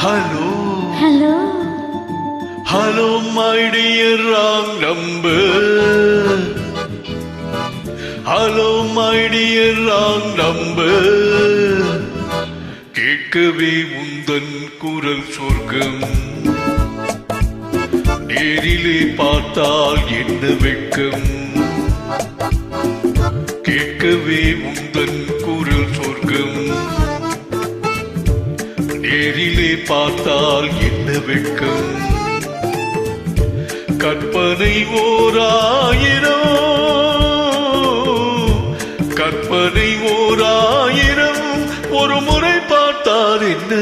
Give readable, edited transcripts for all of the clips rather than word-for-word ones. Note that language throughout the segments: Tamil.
Hello. Hello. Hello, my dear wrong number. Hello, my dear wrong number. கேட்கவே உந்தன் குரல் சொர்க்கம். நேரிலே பார்த்தால் என்ன வெட்கம். கேட்கவே உந்தன் குரல் சொர்க்கம். நேரிலே பார்த்தால் என்ன வெட்கம். கற்பனை ஓராயிரம், கற்பனை ஓராயிரம், ஒரு முறை பார்த்தால் என்ன.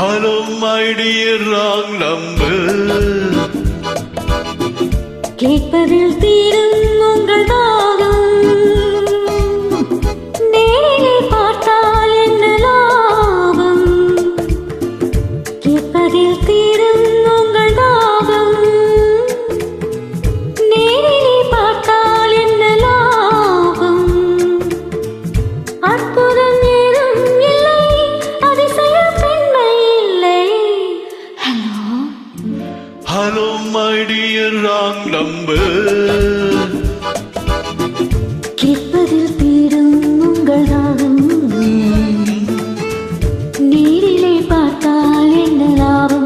Hello my dear wrong number. கேட்பதில் தீரும் உங்கள் தாகம், நேரிலே பார்த்தால் என்ன லாபம். கேட்பதில் தீரும் உங்கள் தாகம், நேரிலே பார்த்தால் என்ன லாபம். அற்புதம் ஏதும் இல்லை, அதிசயம் பெண்மை இல்லை. Hello hello my dear wrong number. கேட்பதில் தீரும் உங்கள் தாகம், நேரிலே பார்த்தால் என்ன லாபம்.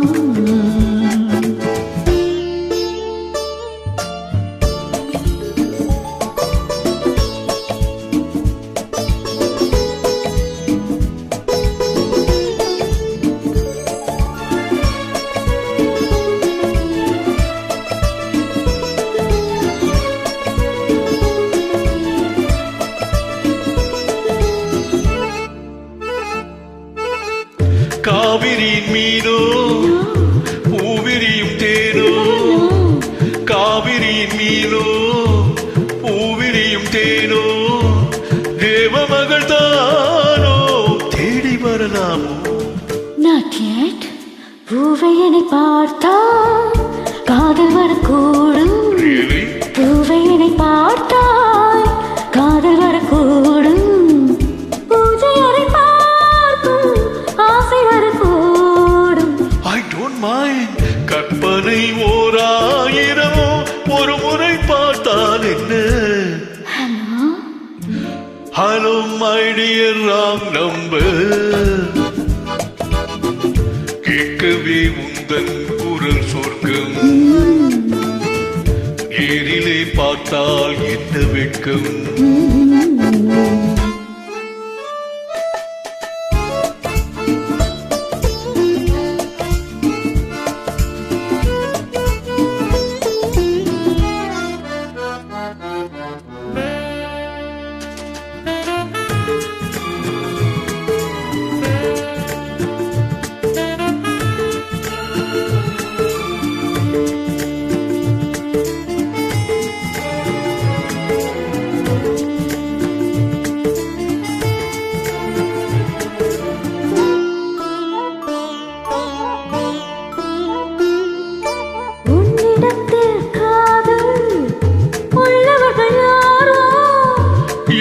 காவிரியின் மீனோ பூவிரியும் தேனோ, காவிரியின் மீனோ பூவிரியும் தேனோ, தேவமகள் தானோ தேடி வரலாமோ. Not yet. பூவையனை பார்த்தால் காதல் வரக்கூடும். Really? பூவையனை பார்த்தால் காதல் வரக்கூடும். பூஜை அறை பார்க்கும் ஆசை வரக்கூடும். I don't mind. கற்பனை ஓராயிரம், ஒரு முறை பார்த்தால் என்ன. Hello hello my dear wrong number. கேட்கவே உந்தன் குரல் சொர்க்கம். நேரிலே பார்த்தால் என்ன வெட்கம்.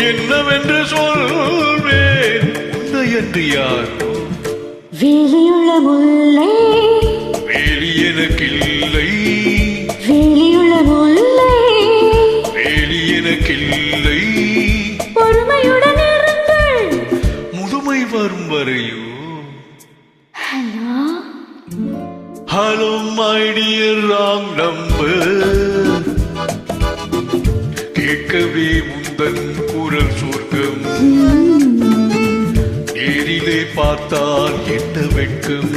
என்னவென்று சொல்வேன் உன்னை என்று யார். வேலியுள்ள முல்லை, வேலி எனக்கில்லை, வேலியுள்ள முல்லை, வேலி எனக்கில்லை. பொறுமையுடன் இருங்கள், முதுமை வரும் வரையோ. Hello hello my dear wrong number. கேட்கவே உந்தன் குரல் சொர்க்கம். நேரிலே பார்த்தால் என்ன வெட்கம்.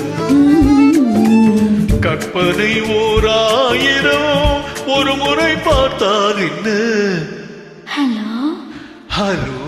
கற்பனை ஓராயிரம், ஒரு முறை பார்த்தால் என்ன. Hello hello